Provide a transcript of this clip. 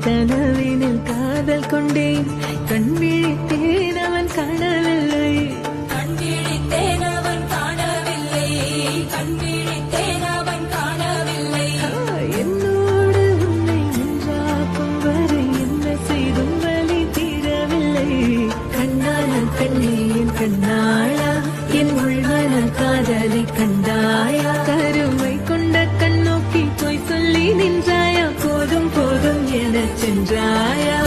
கனவினில் காதல் கொண்டேன் கண் விழித்தேன் அவன் காணவில்லை என்னோடு உன்னை நின்றாக்கும் வரை என்ன செய்தும் வலி தீரவில்லை கண்ணான கண்ணே என் கண்ணாளா என் உள்மன காதலை கண்டாயா கருமை கொண்ட கண்ணோக்கி போய் சொல்லி நின்றாயா போதும் போதும் என சென்றாயா